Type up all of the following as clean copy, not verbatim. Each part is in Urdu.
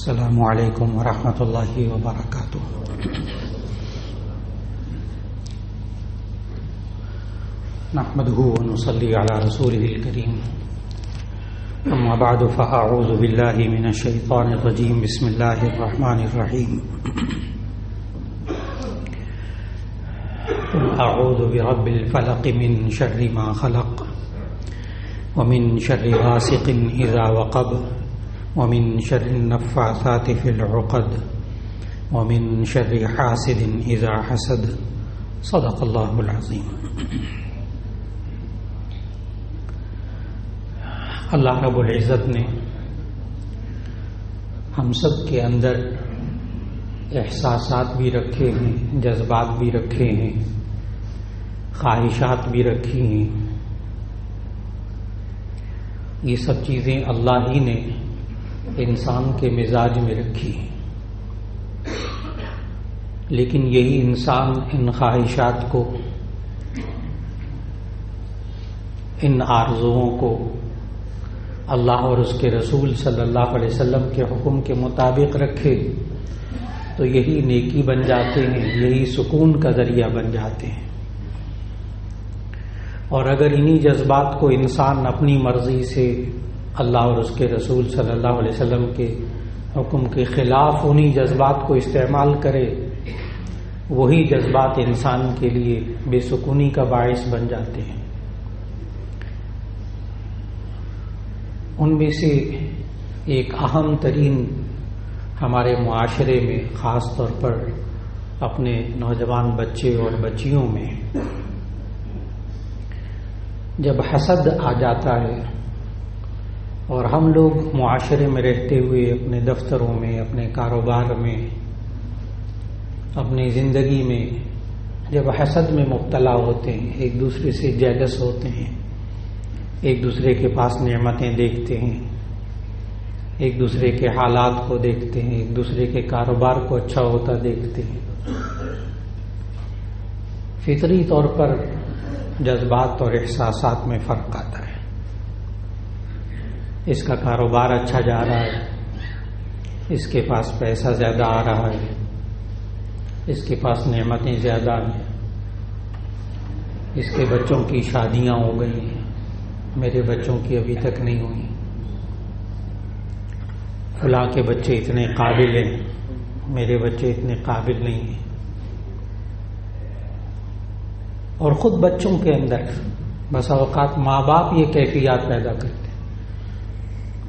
السلام علیکم ورحمۃ اللہ وبرکاتہ۔ نحمده ونصلي على رسوله الكريم، اما بعد فاعوذ بالله من الشیطان الرجیم، بسم اللہ الرحمن الرحیم۔ قل اعوذ برب الفلق من شر ما خلق ومن شر غاسق اذا وقب ومن شر النفاثات في العقد ومن شر حاسد اذا حسد، صدق اللہ العظیم۔ اللہ رب العزت نے ہم سب کے اندر احساسات بھی رکھے ہیں، جذبات بھی رکھے ہیں، خواہشات بھی رکھی ہیں۔ یہ سب چیزیں اللہ ہی نے انسان کے مزاج میں رکھی ہیں، لیکن یہی انسان ان خواہشات کو، ان آرزوؤں کو اللہ اور اس کے رسول صلی اللہ علیہ وسلم کے حکم کے مطابق رکھے تو یہی نیکی بن جاتے ہیں، یہی سکون کا ذریعہ بن جاتے ہیں۔ اور اگر انہی جذبات کو انسان اپنی مرضی سے اللہ اور اس کے رسول صلی اللہ علیہ وسلم کے حکم کے خلاف انہی جذبات کو استعمال کرے، وہی جذبات انسان کے لیے بے سکونی کا باعث بن جاتے ہیں۔ ان میں سے ایک اہم ترین ہمارے معاشرے میں، خاص طور پر اپنے نوجوان بچے اور بچیوں میں، جب حسد آ جاتا ہے اور ہم لوگ معاشرے میں رہتے ہوئے اپنے دفتروں میں، اپنے کاروبار میں، اپنی زندگی میں جب حسد میں مبتلا ہوتے ہیں، ایک دوسرے سے جیلس ہوتے ہیں، ایک دوسرے کے پاس نعمتیں دیکھتے ہیں، ایک دوسرے کے حالات کو دیکھتے ہیں، ایک دوسرے کے کاروبار کو اچھا ہوتا دیکھتے ہیں، فطری طور پر جذبات اور احساسات میں فرق آتا ہے۔ اس کا کاروبار اچھا جا رہا ہے، اس کے پاس پیسہ زیادہ آ رہا ہے، اس کے پاس نعمتیں زیادہ ہیں، اس کے بچوں کی شادیاں ہو گئی ہیں، میرے بچوں کی ابھی تک نہیں ہوئی، فلاں کے بچے اتنے قابل ہیں، میرے بچے اتنے قابل نہیں ہیں۔ اور خود بچوں کے اندر بس اوقات ماں باپ یہ کیفیات پیدا کرتے ہیں،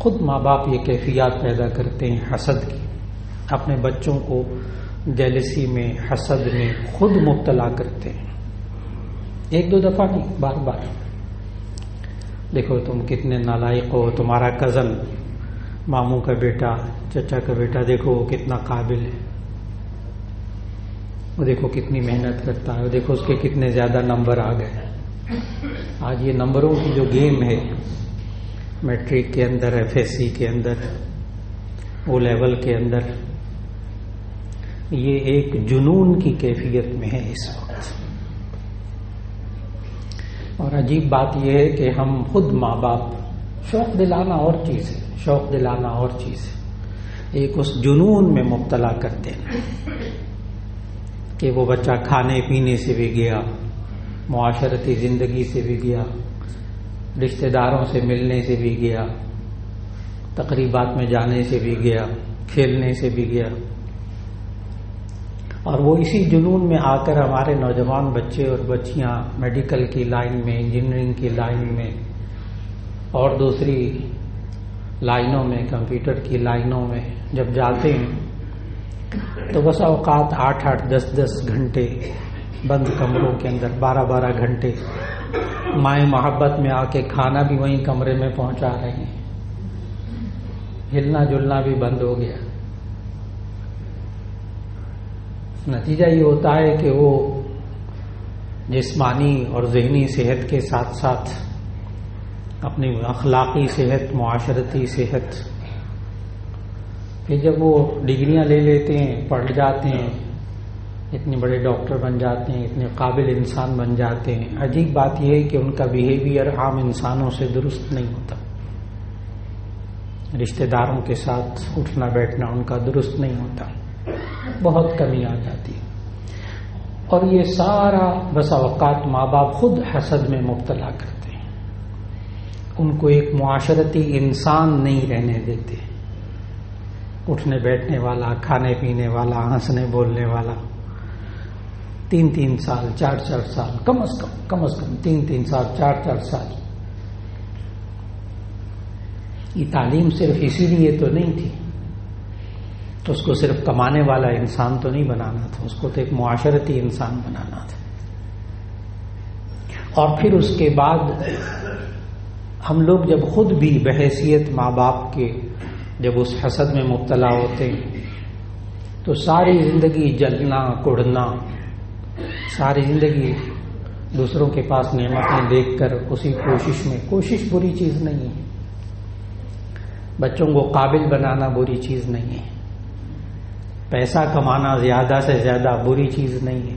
خود ماں باپ یہ کیفیات پیدا کرتے ہیں حسد کی، اپنے بچوں کو جیلسی میں، حسد میں خود مبتلا کرتے ہیں، ایک دو دفعہ نہیں، بار بار۔ دیکھو تم کتنے نالائق ہو، تمہارا کزن، ماموں کا بیٹا، چچا کا بیٹا، دیکھو وہ کتنا قابل ہے، وہ دیکھو کتنی محنت کرتا ہے، وہ دیکھو اس کے کتنے زیادہ نمبر آ گئے۔ آج یہ نمبروں کی جو گیم ہے، میٹرک کے اندر، ایف ایس سی کے اندر، او لیول کے اندر، یہ ایک جنون کی کیفیت میں ہے اس وقت۔ اور عجیب بات یہ ہے کہ ہم خود ماں باپ، شوق دلانا اور چیز ہے، شوق دلانا اور چیز ہے، ایک اس جنون میں مبتلا کرتے ہیں کہ وہ بچہ کھانے پینے سے بھی گیا، معاشرتی زندگی سے بھی گیا، رشتہ داروں سے ملنے سے بھی گیا، تقریبات میں جانے سے بھی گیا، کھیلنے سے بھی گیا، اور وہ اسی جنون میں آ کر ہمارے نوجوان بچے اور بچیاں میڈیکل کی لائن میں، انجینئرنگ کی لائن میں اور دوسری لائنوں میں، کمپیوٹر کی لائنوں میں جب جاتے ہیں تو بس اوقات 8-8 10-10 گھنٹے بند کمروں کے اندر، 12-12 گھنٹے مائیں محبت میں آ کے کھانا بھی وہیں کمرے میں پہنچا رہے ہیں، ہلنا جلنا بھی بند ہو گیا۔ نتیجہ یہ ہوتا ہے کہ وہ جسمانی اور ذہنی صحت کے ساتھ ساتھ اپنی اخلاقی صحت، معاشرتی صحت، پھر جب وہ ڈگریاں لے لیتے ہیں، پڑھ جاتے ہیں، اتنے بڑے ڈاکٹر بن جاتے ہیں، اتنے قابل انسان بن جاتے ہیں، عجیب بات یہ ہے کہ ان کا بیہیویئر عام انسانوں سے درست نہیں ہوتا۔ رشتہ داروں کے ساتھ اٹھنا بیٹھنا ان کا درست نہیں ہوتا، بہت کمی آ جاتی ہے۔ اور یہ سارا بسا اوقات ماں باپ خود حسد میں مبتلا کرتے ہیں، ان کو ایک معاشرتی انسان نہیں رہنے دیتے، اٹھنے بیٹھنے والا، کھانے پینے والا، ہنسنے بولنے والا، 3 سال 4 سال کم از کم 3 سال 4 سال۔ یہ تعلیم صرف اسی لیے تو نہیں تھی، اس کو صرف کمانے والا انسان تو نہیں بنانا تھا، اس کو تو ایک معاشرتی انسان بنانا تھا۔ اور پھر اس کے بعد ہم لوگ جب خود بھی بحیثیت ماں باپ کے جب اس حسد میں مبتلا ہوتے ہیں تو ساری زندگی جلنا کڑنا، ساری زندگی دوسروں کے پاس نعمتیں دیکھ کر اسی کوشش بری چیز نہیں ہے، بچوں کو قابل بنانا بری چیز نہیں ہے، پیسہ کمانا زیادہ سے زیادہ بری چیز نہیں ہے،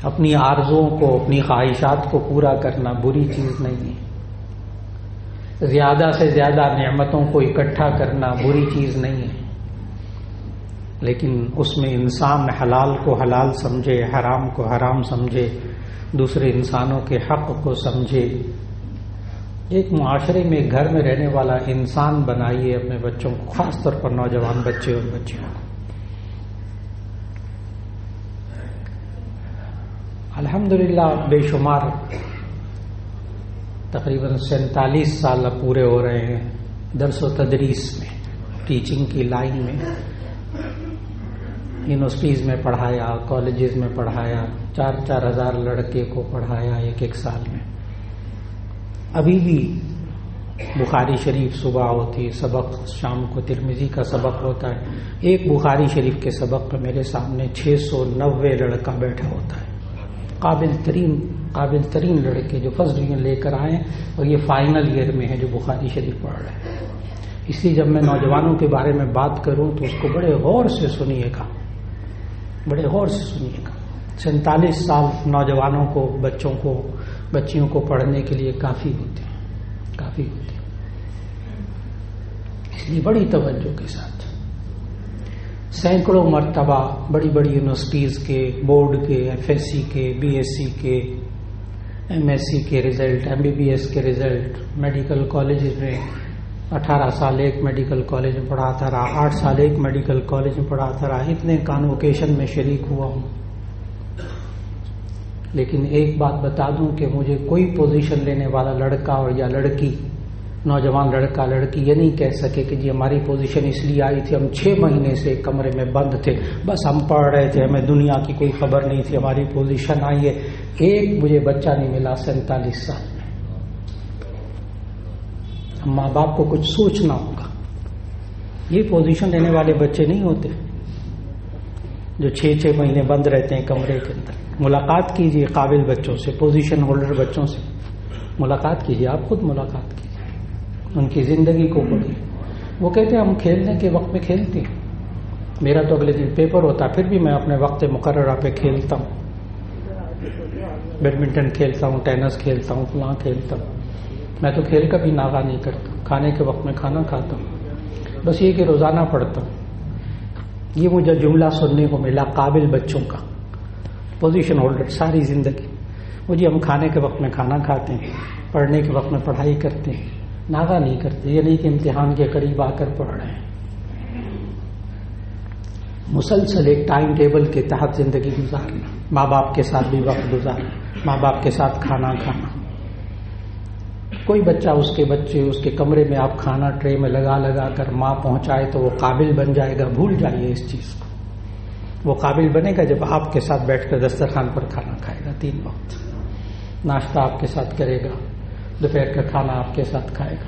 اپنی آرزوؤں کو، اپنی خواہشات کو پورا کرنا بری چیز نہیں ہے، زیادہ سے زیادہ نعمتوں کو اکٹھا کرنا بری چیز نہیں ہے، لیکن اس میں انسان حلال کو حلال سمجھے، حرام کو حرام سمجھے، دوسرے انسانوں کے حق کو سمجھے۔ ایک معاشرے میں گھر میں رہنے والا انسان بنائیے اپنے بچوں کو، خاص طور پر نوجوان بچے اور بچیوں کو۔ الحمدللہ بے شمار تقریباً 47 سال اب پورے ہو رہے ہیں درس و تدریس میں، ٹیچنگ کی لائن میں، یونیورسٹیز میں پڑھایا، کالجز میں پڑھایا، 4 ہزار لڑکے کو پڑھایا ایک سال میں۔ ابھی بھی بخاری شریف صبح ہوتی، سبق شام کو ترمذی کا سبق ہوتا ہے، ایک بخاری شریف کے سبق پہ میرے سامنے 690 لڑکا بیٹھا ہوتا ہے، قابل ترین لڑکے جو فرسٹ ڈویژن لے کر آئے اور یہ فائنل ایئر میں ہے جو بخاری شریف پڑھ رہے ہیں۔ اس لیے جب میں نوجوانوں کے بارے میں بات کروں تو اس کو بڑے غور سے سنیے گا، بڑے غور سے سنیے گا۔ 47 سال نوجوانوں کو، بچوں کو، بچیوں کو پڑھنے کے لیے کافی ہوتے ہیں۔ اس لیے بڑی توجہ کے ساتھ سینکڑوں مرتبہ بڑی بڑی یونیورسٹیز کے، بورڈ کے، FSC کے، BSc کے، MSc کے رزلٹ، MBBS کے رزلٹ، میڈیکل کالجز میں 18 سال ایک میڈیکل کالج میں پڑھاتا رہا، 8 سال ایک میڈیکل کالج میں پڑھاتا رہا، اتنے کانوکیشن میں شریک ہوا ہوں۔ لیکن ایک بات بتا دوں کہ مجھے کوئی پوزیشن لینے والا لڑکا اور یا لڑکی، نوجوان لڑکا لڑکی یہ نہیں کہہ سکے کہ جی ہماری پوزیشن اس لیے آئی تھی، ہم 6 مہینے سے کمرے میں بند تھے، بس ہم پڑھ رہے تھے، ہمیں دنیا کی کوئی خبر نہیں تھی، ہماری پوزیشن آئی ہے۔ ایک مجھے بچہ نہیں ملا 47 سال میں۔ ماں باپ کو کچھ سوچنا ہوگا، یہ پوزیشن لینے والے بچے نہیں ہوتے جو 6 مہینے بند رہتے ہیں کمرے کے اندر۔ ملاقات کیجیے قابل بچوں سے، پوزیشن ہولڈر بچوں سے ملاقات کیجیے، آپ خود ملاقات کیجیے، ان کی زندگی کو پڑھیے۔ وہ کہتے ہیں ہم کھیلنے کے وقت میں کھیلتے ہیں، میرا تو اگلے دن پیپر ہوتا، پھر بھی میں اپنے وقت مقررہ پہ کھیلتا ہوں، بیڈمنٹن کھیلتا ہوں، ٹینس کھیلتا ہوں، فلاں کھیلتا ہوں۔ میں تو کھیل کا بھی ناغہ نہیں کرتا، کھانے کے وقت میں کھانا کھاتا ہوں، بس یہ کہ روزانہ پڑھتا ہوں۔ یہ مجھے جملہ سننے کو ملا قابل بچوں کا، پوزیشن ہولڈر ساری زندگی۔ مجھے ہم کھانے کے وقت میں کھانا کھاتے ہیں، پڑھنے کے وقت میں پڑھائی کرتے ہیں، ناغہ نہیں کرتے۔ یہ نہیں کہ امتحان کے قریب آ کر پڑھ رہے ہیں، مسلسل ایک ٹائم ٹیبل کے تحت زندگی گزارنا، ماں باپ کے ساتھ بھی وقت گزارنا، ماں باپ کے ساتھ کھانا کھانا۔ کوئی بچہ اس کے کمرے میں آپ کھانا ٹرے میں لگا کر ماں پہنچائے تو وہ قابل بن جائے گا، بھول جائیے اس چیز کو۔ وہ قابل بنے گا جب آپ کے ساتھ بیٹھ کر دسترخوان پر کھانا کھائے گا، 3 وقت ناشتہ آپ کے ساتھ کرے گا، دوپہر کا کھانا آپ کے ساتھ کھائے گا۔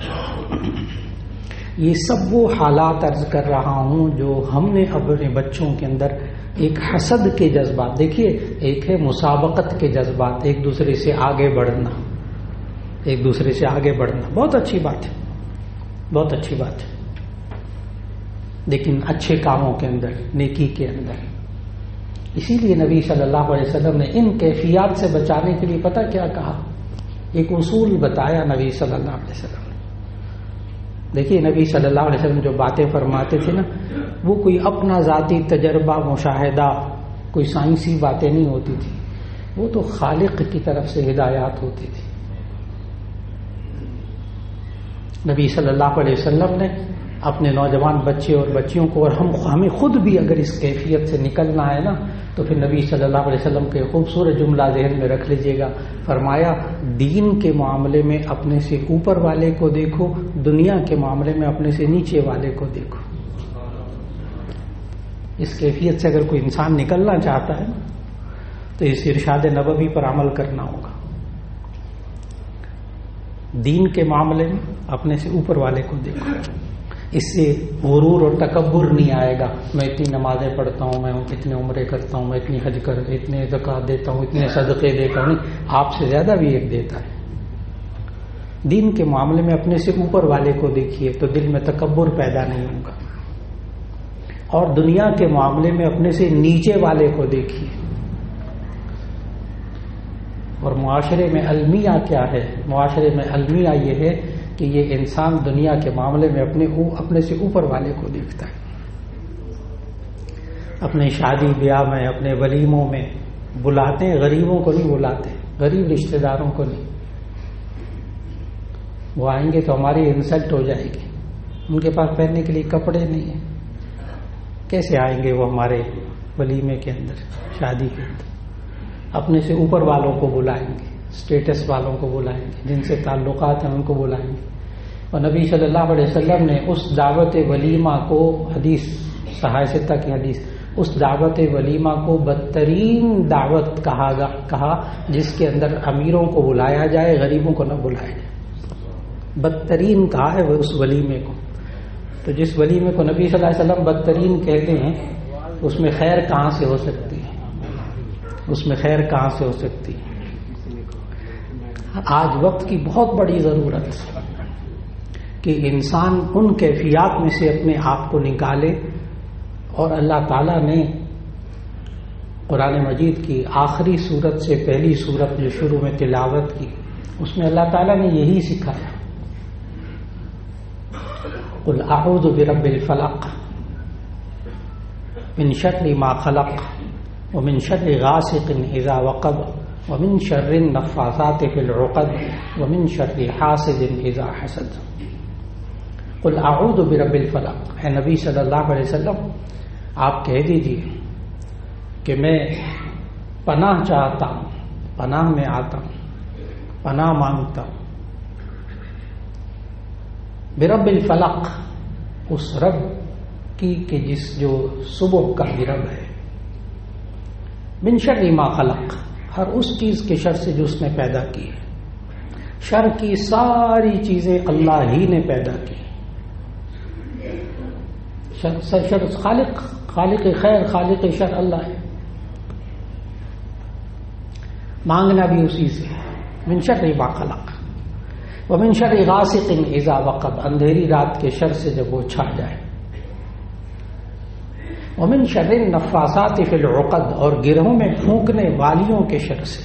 یہ سب وہ حالات عرض کر رہا ہوں جو ہم نے اپنے بچوں کے اندر ایک حسد کے جذبات، دیکھیے ایک ہے مسابقت کے جذبات، ایک دوسرے سے آگے بڑھنا، بہت اچھی بات ہے، بہت اچھی بات ہے، لیکن اچھے کاموں کے اندر، نیکی کے اندر۔ اسی لیے نبی صلی اللہ علیہ وسلم نے ان کیفیات سے بچانے کے لیے پتہ کیا کہا؟ ایک اصول بتایا نبی صلی اللہ علیہ وسلم نے، دیکھیے نبی صلی اللہ علیہ وسلم جو باتیں فرماتے تھے نا، وہ کوئی اپنا ذاتی تجربہ مشاہدہ، کوئی سائنسی باتیں نہیں ہوتی تھی، وہ تو خالق کی طرف سے ہدایات ہوتی تھی۔ نبی صلی اللہ علیہ وسلم نے اپنے نوجوان بچے اور بچیوں کو، اور ہمیں خود بھی اگر اس کیفیت سے نکلنا ہے نا، تو پھر نبی صلی اللہ علیہ وسلم کے خوبصورت جملہ ذہن میں رکھ لیجئے گا، فرمایا دین کے معاملے میں اپنے سے اوپر والے کو دیکھو، دنیا کے معاملے میں اپنے سے نیچے والے کو دیکھو۔ اس کیفیت سے اگر کوئی انسان نکلنا چاہتا ہے تو اس ارشاد نبوی پر عمل کرنا ہوگا۔ دین کے معاملے میں اپنے سے اوپر والے کو دیکھو، اس سے غرور اور تکبر نہیں آئے گا، میں اتنی نمازیں پڑھتا ہوں، میں اتنے عمرے کرتا ہوں، میں اتنی حج کر، اتنے زکوٰۃ دیتا ہوں، اتنے صدقے دیتا ہوں، آپ سے زیادہ بھی ایک دیتا ہے۔ دین کے معاملے میں اپنے سے اوپر والے کو دیکھیے تو دل میں تکبر پیدا نہیں ہوگا، اور دنیا کے معاملے میں اپنے سے نیچے والے کو دیکھیے۔ اور معاشرے میں المیہ کیا ہے؟ معاشرے میں المیہ یہ ہے کہ یہ انسان دنیا کے معاملے میں اپنے سے اوپر والے کو دیکھتا ہے۔ اپنے شادی بیاہ میں، اپنے ولیموں میں بلاتے ہیں، غریبوں کو نہیں بلاتے، غریب رشتہ داروں کو نہیں۔ وہ آئیں گے تو ہماری انسلٹ ہو جائے گی، ان کے پاس پہننے کے لیے کپڑے نہیں ہیں، کیسے آئیں گے وہ ہمارے ولیمے کے اندر، شادی کے اندر؟ اپنے سے اوپر والوں کو بلائیں گے، اسٹیٹس والوں کو بلائیں گے، جن سے تعلقات ہیں ان کو بلائیں گے۔ اور نبی صلی اللہ علیہ وسلم نے اس دعوت ولیمہ کو، حدیث صحیح ستہ کی حدیث، اس دعوت ولیمہ کو بدترین دعوت کہا جس کے اندر امیروں کو بلایا جائے، غریبوں کو نہ بلایا جائے، بدترین کہا ہے وہ اس ولیمے کو۔ تو جس ولیمے کو نبی صلی اللہ علیہ وسلم بدترین کہتے ہیں، اس میں خیر کہاں سے ہو سکتی ہے؟ اس میں خیر کہاں سے ہو سکتی ہے؟ آج وقت کی بہت بڑی ضرورت کہ انسان ان کیفیات میں سے اپنے آپ کو نکالے، اور اللہ تعالیٰ نے قرآن مجید کی آخری سورت سے پہلی سورت جو شروع میں تلاوت کی، اس میں اللہ تعالیٰ نے یہی سکھایا، قل اعوذ برب الفلق من شر ما خلق ومن شر غاسق اذا وقب ومن شر النفاثات في العقد ومن شر حاسد اذا حسد۔ قل اعوذ برب الفلق، اے نبی صلی اللہ علیہ وسلم آپ کہہ دیجیے کہ میں پناہ چاہتا ہوں، پناہ میں آتا ہوں، پناہ مانگتا ہوں برب الفلق، اس رب کی کہ جس جو صبح کا بھی رب ہے، من شر ما خلق، ہر اس چیز کے شر سے جو اس نے پیدا کی ہے۔ شر کی ساری چیزیں اللہ ہی نے پیدا کی، شر خالق خیر خالق شر اللہ ہے، مانگنا بھی اسی سے۔ من شر ما خلق ومن شر غاسق اذا وقب، اندھیری رات کے شر سے جب وہ چھا جائے، ومن شر النفاثات فی العقد، اور گرہوں میں پھونکنے والیوں کے شر سے،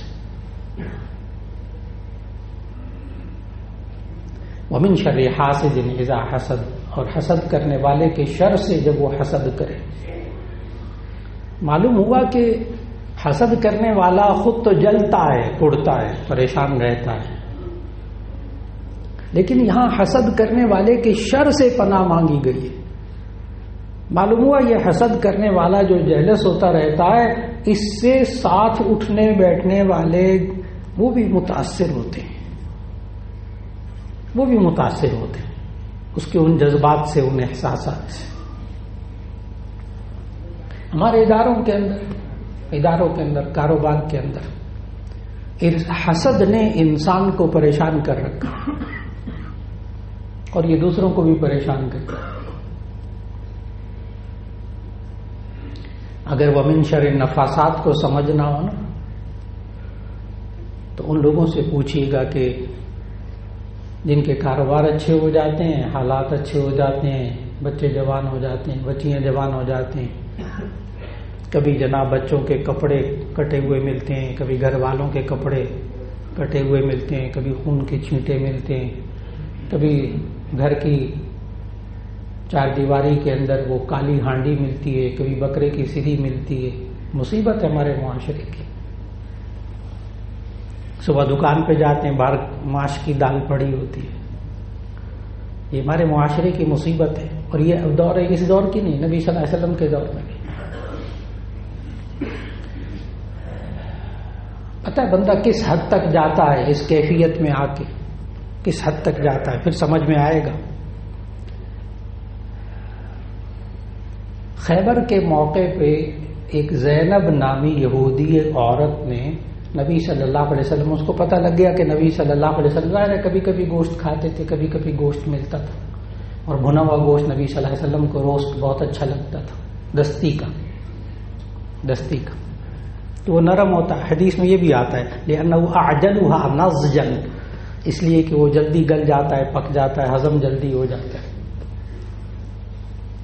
ومن شر حاسد اذا حسد، اور حسد کرنے والے کے شر سے جب وہ حسد کرے۔ معلوم ہوا کہ حسد کرنے والا خود تو جلتا ہے، پڑتا ہے، پریشان رہتا ہے، لیکن یہاں حسد کرنے والے کے شر سے پناہ مانگی گئی ہے۔ معلوم ہوا یہ حسد کرنے والا جو جہلس ہوتا رہتا ہے، اس سے ساتھ اٹھنے بیٹھنے والے وہ بھی متاثر ہوتے ہیں، وہ بھی متاثر ہوتے ہیں اس کے ان جذبات سے، ان احساسات سے۔ ہمارے اداروں کے اندر کاروبار کے اندر حسد نے انسان کو پریشان کر رکھا، اور یہ دوسروں کو بھی پریشان کرتا ہے۔ اگر ومن شر النفاثات کو سمجھنا ہو نا، تو ان لوگوں سے پوچھیے گا کہ جن کے کاروبار اچھے ہو جاتے ہیں، حالات اچھے ہو جاتے ہیں، بچے جوان ہو جاتے ہیں، بچیاں جوان ہو جاتے ہیں، کبھی جناب بچوں کے کپڑے کٹے ہوئے ملتے ہیں، کبھی گھر والوں کے کپڑے کٹے ہوئے ملتے ہیں، کبھی خون کے چھینٹے ملتے ہیں، کبھی گھر کی چار دیواری کے اندر وہ کالی ہانڈی ملتی ہے، کبھی بکرے کی سری ملتی ہے. مصیبت ہے ہمارے معاشرے کی. صبح دکان پہ جاتے ہیں، باہر ماش کی دال پڑی ہوتی ہے. یہ ہمارے معاشرے کی مصیبت ہے، اور یہ دور ہے، اس دور کی نہیں، نبی صلی اللہ علیہ وسلم کے دور میں بھی. پتہ ہے بندہ کس حد تک جاتا ہے اس کیفیت میں آ کے، کس حد تک جاتا ہے، پھر سمجھ میں آئے گا. خیبر کے موقع پہ ایک زینب نامی یہودی عورت نے نبی صلی اللہ علیہ وسلم، اس کو پتہ لگ گیا کہ نبی صلی اللہ علیہ وسلم کبھی کبھی گوشت کھاتے تھے، کبھی کبھی گوشت ملتا تھا، اور بھنا ہوا گوشت نبی صلی اللہ علیہ وسلم کو روسٹ بہت اچھا لگتا تھا، دستی کا. تو وہ نرم ہوتا ہے. حدیث میں یہ بھی آتا ہے لأنه أعجلها نضجا، اس لیے کہ وہ جلدی گل جاتا ہے، پک جاتا ہے، ہضم جلدی ہو جاتا ہے.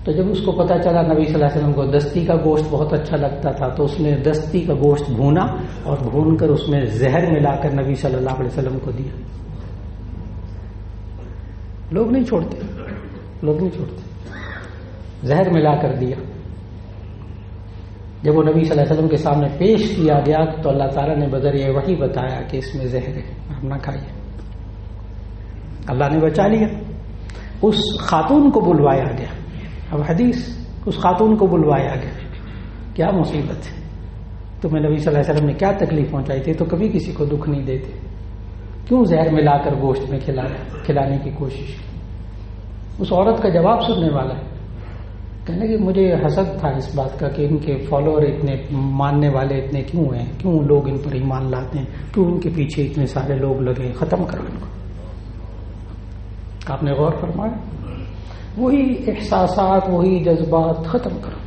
تو جب اس کو پتا چلا نبی صلی اللہ علیہ وسلم کو دستی کا گوشت بہت اچھا لگتا تھا، تو اس نے دستی کا گوشت بھونا اور بھون کر اس میں زہر ملا کر نبی صلی اللہ علیہ وسلم کو دیا. لوگ نہیں چھوڑتے، زہر ملا کر دیا. جب وہ نبی صلی اللہ علیہ وسلم کے سامنے پیش کیا گیا تو اللہ تعالیٰ نے بذریعہ وحی بتایا کہ اس میں زہر ہے، آپ نہ کھائیے. اللہ نے بچا لیا. اس خاتون کو بلوایا گیا. اب حدیث، اس خاتون کو بلوایا گیا. کیا مصیبت ہے، تمہیں نبی صلی اللہ علیہ وسلم نے کیا تکلیف پہنچائی تھی؟ تو کبھی کسی کو دکھ نہیں دیتے، کیوں زہر ملا کر گوشت میں کھلانے کی کوشش کی؟ اس عورت کا جواب سننے والا ہے، کہنے کہ مجھے حسد تھا اس بات کا کہ ان کے فالوور اتنے، ماننے والے اتنے کیوں ہیں، کیوں لوگ ان پر ایمان لاتے ہیں، کیوں ان کے پیچھے اتنے سارے لوگ لگے، ختم کرو ان کو. آپ نے غور فرمایا؟ وہی احساسات، وہی جذبات ختم کرو.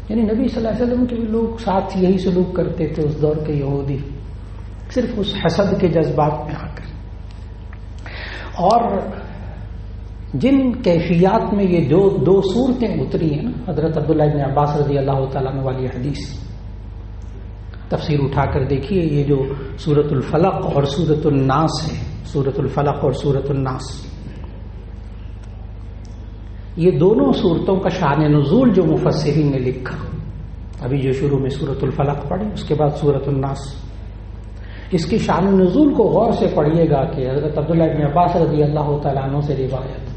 یعنی نبی صلی اللہ علیہ وسلم کے بھی لوگ ساتھ یہی سلوک کرتے تھے اس دور کے یہودی، صرف اس حسد کے جذبات میں آ کر. اور جن کیفیات میں یہ جو دو صورتیں اتری ہیں نا، حضرت عبداللہ بن عباس رضی اللہ تعالیٰ عنہ والی حدیث، تفسیر اٹھا کر دیکھیے. یہ جو سورۃ الفلق اور سورۃ الناس ہے، سورۃ الفلق اور سورۃ الناس، یہ دونوں صورتوں کا شان نزول جو مفسرین نے لکھا، ابھی جو شروع میں سورۃ الفلق پڑھی، اس کے بعد سورۃ الناس، اس کی شان نزول کو غور سے پڑھیے گا کہ حضرت عبداللہ بن عباس رضی اللہ تعالیٰ عنہ سے روایت.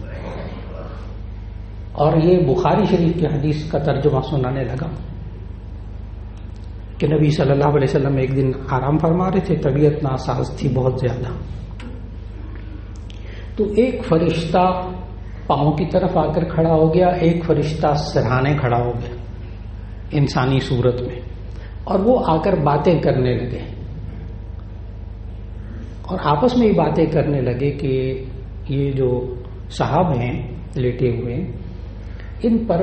اور یہ بخاری شریف کی حدیث کا ترجمہ سنانے لگا کہ نبی صلی اللہ علیہ وسلم ایک دن آرام فرما رہے تھے، طبیعت ناساز تھی بہت زیادہ. تو ایک فرشتہ پاؤں کی طرف آ کر کھڑا ہو گیا، ایک فرشتہ سرہانے کھڑا ہو گیا انسانی صورت میں، اور وہ آ کر باتیں کرنے لگے، اور آپس میں ہی باتیں کرنے لگے کہ یہ جو صاحب ہیں لیٹے ہوئے، ان پر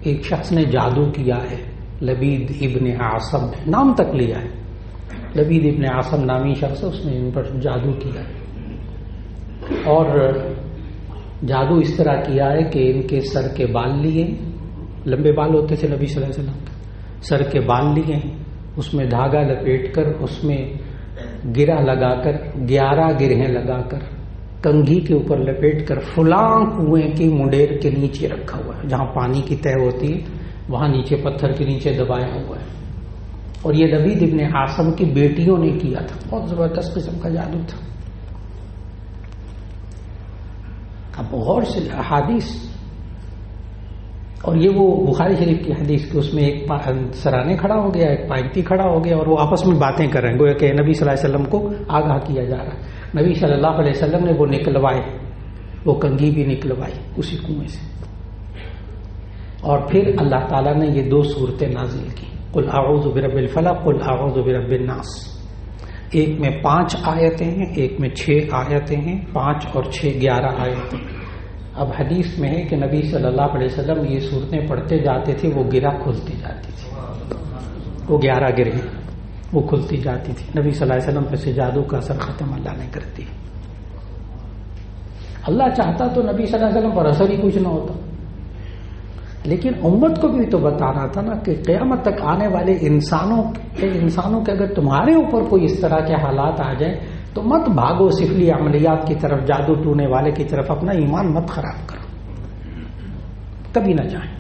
ایک شخص نے جادو کیا ہے. لبید ابن عاصم، نام تک لیا ہے، لبید ابن عاصم نامی شخص، اس نے ان پر جادو کیا ہے. اور جادو اس طرح کیا ہے کہ ان کے سر کے بال لیے، لمبے بال ہوتے تھے نبی صلی اللہ علیہ وسلم کے، سر کے بال لیے، اس میں دھاگا لپیٹ کر، اس میں گرہ لگا کر، 11 گرہیں لگا کر، کنگھی کے اوپر لپیٹ کر فلاں کنویں کی منڈیر کے نیچے رکھا ہوا ہے، جہاں پانی کی تہ ہوتی ہے وہاں نیچے پتھر کے نیچے دبایا ہوا ہے. اور یہ لبید ابن عاصم کی بیٹیوں نے کیا تھا. بہت زبردست قسم کا جادو تھا. اب غور سے احادیث، اور یہ وہ بخاری شریف کی حدیث کہ اس میں ایک سرانے کھڑا ہو گیا، ایک پائنتی کھڑا ہو گیا، اور وہ آپس میں باتیں کر رہے ہیں، گویا کہ نبی صلی اللہ علیہ وسلم کو آگاہ کیا جا رہا ہے. نبی صلی اللہ علیہ وسلم نے وہ نکلوائے، وہ کنگھی بھی نکلوائی اسی کنویں سے. اور پھر اللہ تعالیٰ نے یہ 2 صورتیں نازل کی، قل اعوذ برب الفلق، قل اعوذ برب الناس. ایک میں 5 آیتیں ہیں، ایک میں 6 آیتیں ہیں، 5 اور 6 11 آیتیں. اب حدیث میں ہے کہ نبی صلی اللہ علیہ وسلم یہ صورتیں پڑھتے جاتے تھے، وہ گرہ کھلتی جاتی تھی، وہ 11 گرہیں وہ کھلتی جاتی تھی. نبی صلی اللہ علیہ وسلم پہ سے جادو کا اثر ختم اللہ نے کر دیا. اللہ چاہتا تو نبی صلی اللہ علیہ وسلم پر اثر ہی کچھ نہ ہوتا، لیکن امت کو بھی تو بتانا تھا نا کہ قیامت تک آنے والے انسانوں کے اگر تمہارے اوپر کوئی اس طرح کے حالات آ جائیں تو مت بھاگو سفلی عملیات کی طرف، جادو ٹونے والے کی طرف، اپنا ایمان مت خراب کرو. کبھی نہ جائیں.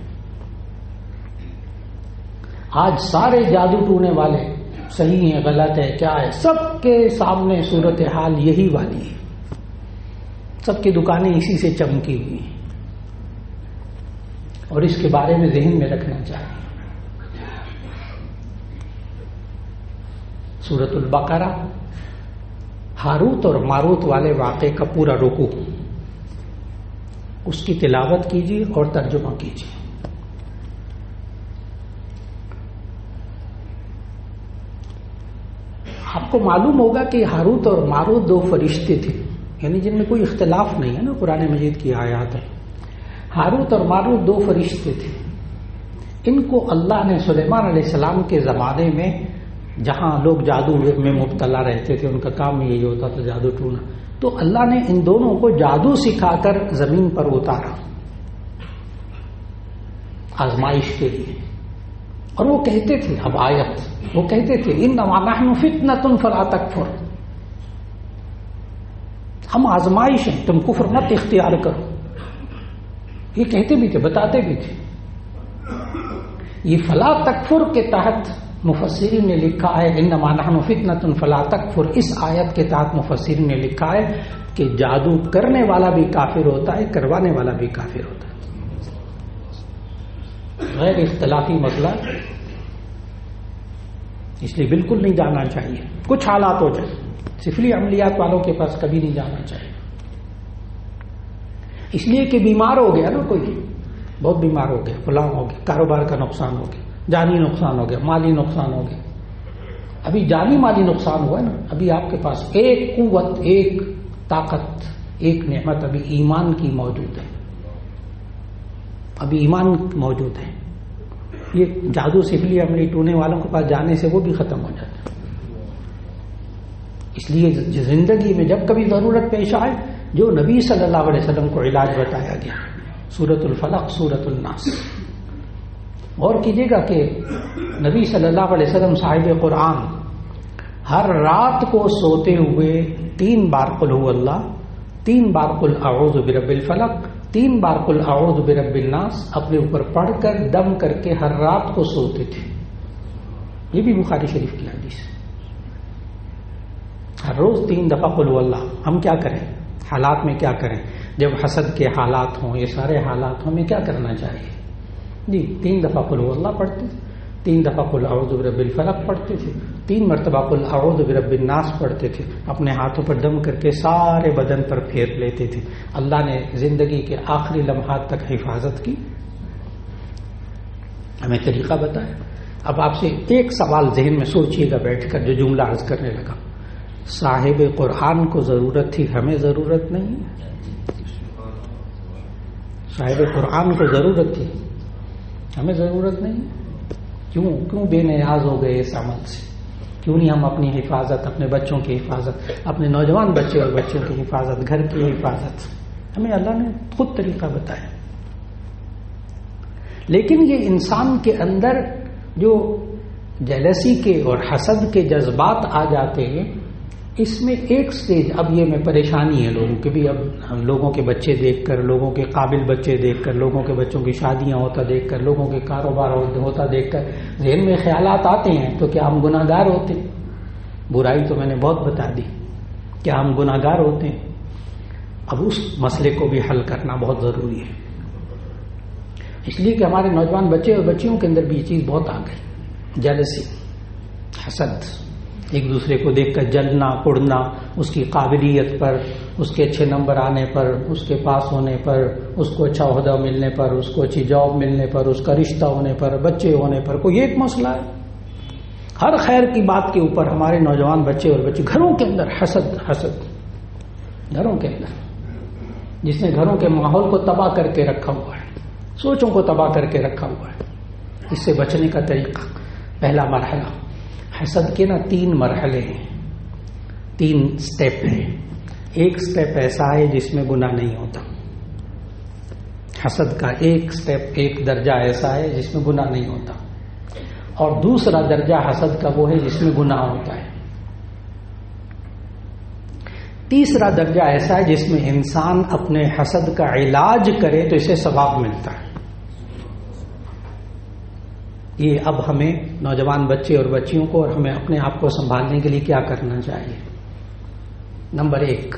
آج سارے جادو ٹونے والے صحیح ہیں غلط ہے کیا ہے، سب کے سامنے صورتحال یہی والی ہے. سب کی دکانیں اسی سے چمکی ہوئی ہیں، اور اس کے بارے میں ذہن میں رکھنا چاہیے. سورۃ البقرہ ہاروت اور ماروت والے واقعے کا پورا رکوع، اس کی تلاوت کیجیے اور ترجمہ کیجیے. آپ کو معلوم ہوگا کہ ہاروت اور ماروت دو فرشتے تھے، یعنی جن میں کوئی اختلاف نہیں ہے نا، قرآن مجید کی آیات ہے. ہاروت اور ماروت دو فرشتے تھے. ان کو اللہ نے سلیمان علیہ السلام کے زمانے میں، جہاں لوگ جادو میں مبتلا رہتے تھے، ان کا کام یہی ہوتا تھا جادو ٹونا، تو اللہ نے ان دونوں کو جادو سکھا کر زمین پر اتارا آزمائش کے لیے. اور وہ کہتے تھے، اب آیت، وہ کہتے تھے انما نحن فتنة فلا تکفر، ہم آزمائش ہیں، تم کفر مت اختیار کرو. یہ کہتے بھی تھے، بتاتے بھی تھے. یہ فلا تکفر کے تحت مفسرین نے لکھا ہے انما نحن فتنة فلا تکفر. اس آیت کے تحت مفسرین نے لکھا ہے کہ جادو کرنے والا بھی کافر ہوتا ہے، کروانے والا بھی کافر ہوتا ہے. غیر اختلافی مسئلہ، اس لیے بالکل نہیں جانا چاہیے. کچھ حالات ہو جائے، سفلی عملیات والوں کے پاس کبھی نہیں جانا چاہیے. اس لیے کہ بیمار ہو گیا نا، کوئی بہت بیمار ہو گیا، فلاں ہو گیا، کاروبار کا نقصان ہو گیا، جانی نقصان ہو گیا، مالی نقصان ہو گیا. ابھی جانی مالی نقصان ہوا ہے نا، ابھی آپ کے پاس ایک قوت، ایک طاقت، ایک نعمت ابھی ایمان کی موجود ہے. ابھی ایمان موجود ہے. یہ جادو سفلی عملی ٹونے والوں کے پاس جانے سے وہ بھی ختم ہو جاتا ہے. اس لیے زندگی میں جب کبھی ضرورت پیش آئے، جو نبی صلی اللہ علیہ وسلم کو علاج بتایا گیا، سورۃ الفلق، سورۃ الناس. غور کیجیے گا کہ نبی صلی اللہ علیہ وسلم صاحب قرآن ہر رات کو سوتے ہوئے 3 بار قل هو اللہ، 3 بار قل اعوذ برب الفلق، 3 بار قل اعوذ برب الناس اپنے اوپر پڑھ کر دم کر کے ہر رات کو سوتے تھے. یہ بھی بخاری شریف کی حدیث ہے. ہر روز 3 دفعہ قل هو اللہ. ہم کیا کریں؟ حالات میں کیا کریں؟ جب حسد کے حالات ہوں، یہ سارے حالات ہوں، ہمیں کیا کرنا چاہیے؟ جی 3 دفعہ قل هو اللہ پڑھتے تھے، 3 دفعہ قل اعوذ برب الفلق پڑھتے تھے، 3 مرتبہ قل اعوذ برب الناس پڑھتے تھے. اپنے ہاتھوں پر دم کر کے سارے بدن پر پھیر لیتے تھے. اللہ نے زندگی کے آخری لمحات تک حفاظت کی، ہمیں طریقہ بتایا. اب آپ سے ایک سوال ذہن میں سوچیے گا بیٹھ کر، جو جملہ عرض کرنے لگا. صاحب قرآن کو ضرورت تھی، ہمیں ضرورت نہیں. صاحب قرآن کو ضرورت تھی، ہمیں ضرورت نہیں. کیوں بے نیاز ہو گئے اس عمل سے؟ کیوں نہیں ہم اپنی حفاظت، اپنے بچوں کی حفاظت، اپنے نوجوان بچے اور بچوں کی حفاظت، گھر کی حفاظت، ہمیں اللہ نے خود طریقہ بتایا. لیکن یہ انسان کے اندر جو جیلسی کے اور حسد کے جذبات آ جاتے ہیں، اس میں ایک سٹیج، اب یہ میں پریشانی ہے لوگوں کی بھی، اب لوگوں کے بچے دیکھ کر، لوگوں کے قابل بچے دیکھ کر، لوگوں کے بچوں کی شادیاں ہوتا دیکھ کر، لوگوں کے کاروبار ہوتا دیکھ کر ذہن میں خیالات آتے ہیں تو کیا ہم گناہ گار ہوتے ہیں؟ برائی تو میں نے بہت بتا دی، کیا ہم گناہ گار ہوتے ہیں؟ اب اس مسئلے کو بھی حل کرنا بہت ضروری ہے. اس لیے کہ ہمارے نوجوان بچے اور بچیوں کے اندر بھی یہ چیز بہت آ گئی، جیلسی، حسد، ایک دوسرے کو دیکھ کر جلنا، اڑنا، اس کی قابلیت پر، اس کے اچھے نمبر آنے پر، اس کے پاس ہونے پر، اس کو اچھا عہدہ ملنے پر، اس کو اچھی جاب ملنے پر، اس کا رشتہ ہونے پر، بچے ہونے پر. کوئی ایک مسئلہ ہے، ہر خیر کی بات کے اوپر ہمارے نوجوان بچے اور بچے، گھروں کے اندر حسد، گھروں کے اندر، جس نے گھروں کے ماحول کو تباہ کر کے رکھا ہوا ہے، سوچوں کو تباہ کر کے رکھا ہوا ہے. اس سے بچنے کا طریقہ، پہلا مرحلہ، حسد کے 3 مرحلے ہیں، 3 سٹیپ ہیں. ایک سٹیپ ایسا ہے جس میں گناہ نہیں ہوتا. حسد کا ایک سٹیپ، ایک درجہ ایسا ہے جس میں گناہ نہیں ہوتا. اور دوسرا درجہ حسد کا وہ ہے جس میں گناہ ہوتا ہے. تیسرا درجہ ایسا ہے جس میں انسان اپنے حسد کا علاج کرے تو اسے ثواب ملتا ہے. یہ اب ہمیں نوجوان بچے اور بچیوں کو اور ہمیں اپنے آپ کو سنبھالنے کے لیے کیا کرنا چاہیے؟ نمبر 1،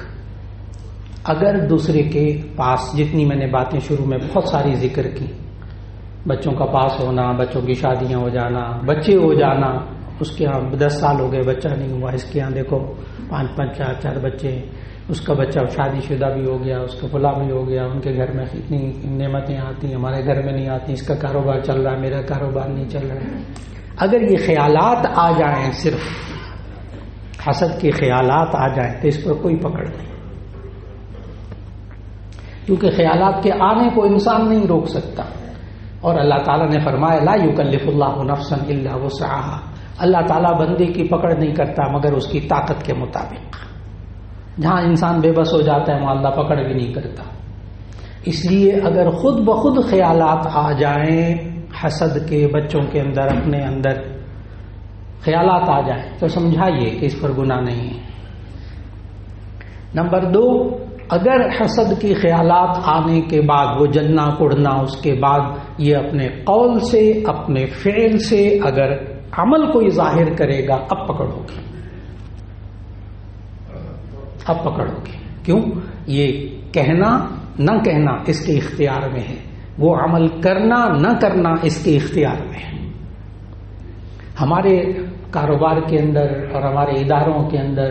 اگر دوسرے کے پاس، جتنی میں نے باتیں شروع میں بہت ساری ذکر کی، بچوں کا پاس ہونا، بچوں کی شادیاں ہو جانا، بچے ہو جانا، اس کے ہاں 10 سال ہو گئے بچہ نہیں ہوا، اس کے ہاں دیکھو 5 4 بچے ہیں، اس کا بچہ شادی شدہ بھی ہو گیا، اس کا فلاں بھی ہو گیا، ان کے گھر میں اتنی نعمتیں آتی ہیں، ہمارے گھر میں نہیں آتی، اس کا کاروبار چل رہا ہے، میرا کاروبار نہیں چل رہا ہے۔ اگر یہ خیالات آ جائیں، صرف حسد کے خیالات آ جائیں تو اس پر کوئی پکڑ نہیں، کیونکہ خیالات کے آنے کو انسان نہیں روک سکتا، اور اللہ تعالیٰ نے فرمایا لا یکلف اللہ نفسا الا وسعها، اللہ تعالیٰ بندے کی پکڑ نہیں کرتا مگر اس کی طاقت کے مطابق۔ جہاں انسان بے بس ہو جاتا ہے وہاں اللہ پکڑ بھی نہیں کرتا۔ اس لیے اگر خود بخود خیالات آ جائیں حسد کے، بچوں کے اندر، اپنے اندر خیالات آ جائیں تو سمجھائیے کہ اس پر گناہ نہیں ہے۔ نمبر 2، اگر حسد کی خیالات آنے کے بعد وہ جلنا کڑنا، اس کے بعد یہ اپنے قول سے، اپنے فعل سے اگر عمل کوئی ظاہر کرے گا، اب پکڑو گے، اب پکڑو گے۔ کیوں؟ یہ کہنا نہ کہنا اس کے اختیار میں ہے، وہ عمل کرنا نہ کرنا اس کے اختیار میں ہے۔ ہمارے کاروبار کے اندر اور ہمارے اداروں کے اندر،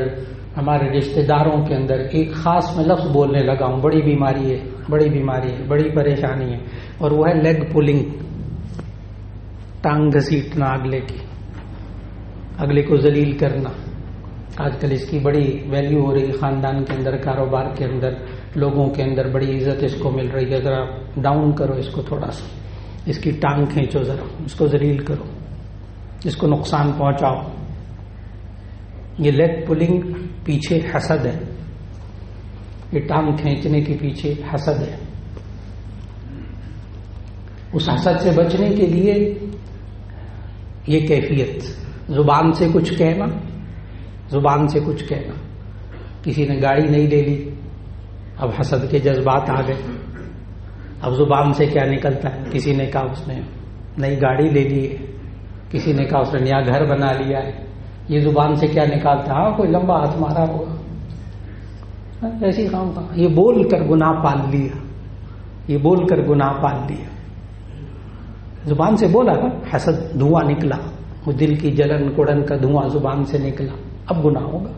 ہمارے رشتہ داروں کے اندر ایک خاص میں لفظ بولنے لگا ہوں، بڑی بیماری ہے، بڑی بیماری ہے، بڑی پریشانی ہے، اور وہ ہے لیگ پولنگ، ٹانگ گھسیٹنا اگلے کی، اگلے کو ذلیل کرنا۔ آج کل اس کی بڑی ویلیو ہو رہی ہے، خاندان کے اندر، کاروبار کے اندر، لوگوں کے اندر بڑی عزت اس کو مل رہی ہے۔ ذرا ڈاؤن کرو اس کو، تھوڑا سا اس کی ٹانگ کھینچو، ذرا اس کو ذلیل کرو، اس کو نقصان پہنچاؤ۔ یہ لیگ پولنگ پیچھے حسد ہے، یہ ٹانگ کھینچنے کے پیچھے حسد ہے۔ اس حسد سے بچنے کے لیے یہ کیفیت، زبان سے کچھ کہنا، زبان سے کچھ کہنا۔ کسی نے گاڑی نہیں لے لی، اب حسد کے جذبات آ گئے، اب زبان سے کیا نکلتا ہے؟ کسی نے کہا اس نے نئی گاڑی لے لی ہے، کسی نے کہا اس نے نیا گھر بنا لیا ہے، یہ زبان سے کیا نکالتا؟ ہاں کوئی لمبا ہاتھ مارا ہوگا، ایسی کام کا، یہ بول کر گناہ پال لیا، یہ بول کر گناہ پال لیا۔ زبان سے بولا نا، حسد دھواں نکلا، وہ دل کی جلن کڑن کا دھواں زبان سے نکلا، اب گناہ ہوگا؟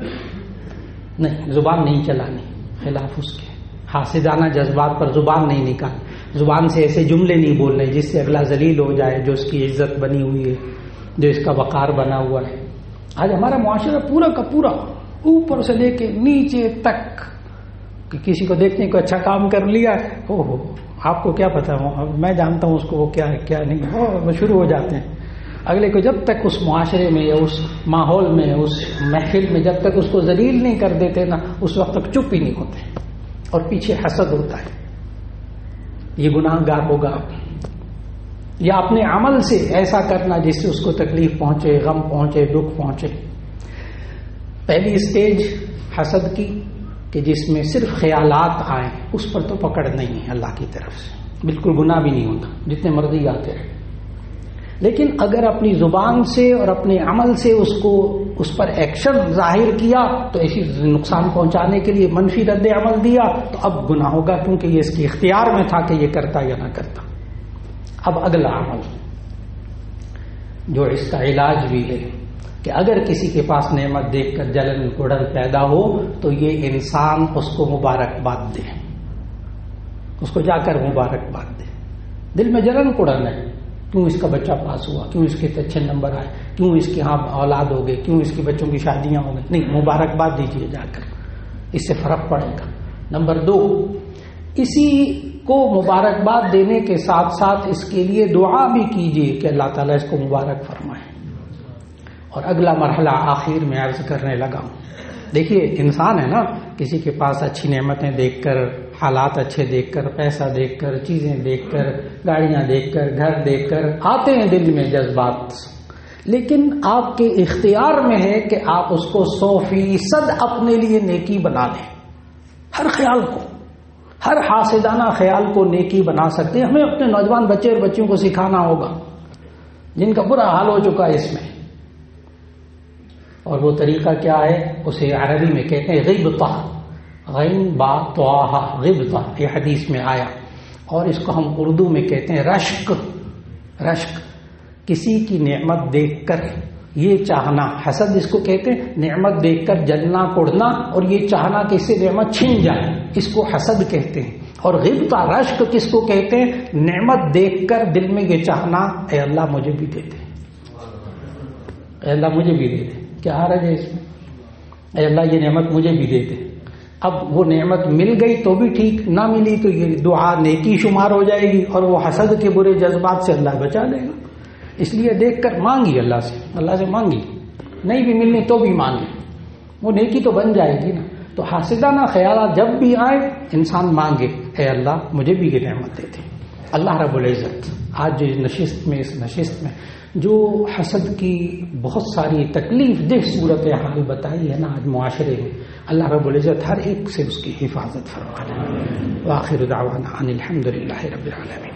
نہیں، زبان نہیں چلانی، خلاف اس کے حاسدانہ جذبات پر زبان نہیں نکالنی، زبان سے ایسے جملے نہیں بولنے جس سے اگلا ذلیل ہو جائے، جو اس کی عزت بنی ہوئی ہے، جو اس کا وقار بنا ہوا ہے۔ آج ہمارا معاشرہ پورا کا پورا اوپر سے لے کے نیچے تک، کہ کسی کو دیکھنے کو اچھا کام کر لیا، او ہو آپ کو کیا پتا، میں جانتا ہوں اس کو، وہ کیا ہے کیا نہیں، وہ شروع ہو جاتے ہیں۔ اگلے کو جب تک اس معاشرے میں یا اس ماحول میں، اس محفل میں جب تک اس کو ذلیل نہیں کر دیتے نا، اس وقت تک چپ ہی نہیں ہوتے، اور پیچھے حسد ہوتا ہے۔ یہ گناہ گار ہوگا، یا اپنے عمل سے ایسا کرنا جس سے اس کو تکلیف پہنچے، غم پہنچے، دکھ پہنچے۔ پہلی اسٹیج حسد کی کہ جس میں صرف خیالات آئیں، اس پر تو پکڑ نہیں ہے اللہ کی طرف سے، بالکل گناہ بھی نہیں ہوتا، جتنے مرضی آتے رہے۔ لیکن اگر اپنی زبان سے اور اپنے عمل سے اس پر ایکشن ظاہر کیا، تو ایسی نقصان پہنچانے کے لیے منفی رد عمل دیا، تو اب گناہ ہوگا، کیونکہ یہ اس کے اختیار میں تھا کہ یہ کرتا یا نہ کرتا۔ اب اگلا عمل جو اس کا علاج بھی ہے کہ اگر کسی کے پاس نعمت دیکھ کر جلن کڑن پیدا ہو تو یہ انسان اس کو مبارکباد دے، اس کو جا کر مبارکباد دے۔ دل میں جلن کڑن ہے، کیوں اس کا بچہ پاس ہوا، کیوں اس کے اچھے نمبر آئے، کیوں اس کے ہاں اولاد ہو گئے، کیوں اس کے بچوں کی شادیاں ہو گئی، نہیں، مبارکباد دیجیے جا کر، اس سے فرق پڑے گا۔ نمبر 2، اسی کو مبارکباد دینے کے ساتھ ساتھ اس کے لیے دعا بھی کیجیے کہ اللہ تعالیٰ اس کو مبارک فرمائے۔ اور اگلا مرحلہ آخر میں عرض کرنے لگا ہوں، دیکھیے انسان ہے نا، کسی کے پاس اچھی نعمتیں دیکھ کر، حالات اچھے دیکھ کر، پیسہ دیکھ کر، چیزیں دیکھ کر، گاڑیاں دیکھ کر، گھر دیکھ کر آتے ہیں دل میں جذبات، لیکن آپ کے اختیار میں ہے کہ آپ اس کو 100% اپنے لیے نیکی بنا دیں۔ ہر خیال کو، ہر حاسدانہ خیال کو نیکی بنا سکتے ہیں۔ ہمیں اپنے نوجوان بچے اور بچیوں کو سکھانا ہوگا جن کا برا حال ہو چکا ہے اس میں. اور وہ طریقہ کیا ہے؟ اسے عربی میں کہتے ہیں غبطہ، غین با طاہا، غبطہ، یہ حدیث میں آیا. اور اس کو ہم اردو میں کہتے ہیں رشک. رشک کسی کی نعمت دیکھ کر یہ چاہنا، حسد اس کو کہتے ہیں، نعمت دیکھ کر جلنا کوڑنا اور یہ چاہنا کہ اس سے نعمت چھن جائے، اس کو حسد کہتے ہیں. اور غبطہ رشک کس کو کہتے ہیں؟ نعمت دیکھ کر دل میں یہ چاہنا اے اللہ مجھے بھی دے دے، اے اللہ مجھے بھی دے دے. کیا حرج ہے اس میں؟ اے اللہ یہ نعمت مجھے بھی دے دے. اب وہ نعمت مل گئی تو بھی ٹھیک، نہ ملی تو یہ دعا نیکی شمار ہو جائے گی اور وہ حسد کے برے جذبات سے اللہ بچا لے گا. اس لیے دیکھ کر مانگی اللہ سے مانگی، نہیں بھی ملنی تو بھی مانگی، وہ نیکی تو بن جائے گی نا. تو حاسدانہ خیالات جب بھی آئے انسان مانگے اے اللہ مجھے بھی یہ نعمت دے دے. اللہ رب العزت آج جو اس نشست میں جو حسد کی بہت ساری تکلیف دہ صورت حال بتائی ہے نا آج معاشرے میں، اللہ رب العزت ہر ایک سے اس کی حفاظت فرما لے. وآخر دعوانا ان الحمد للہ رب العالمین.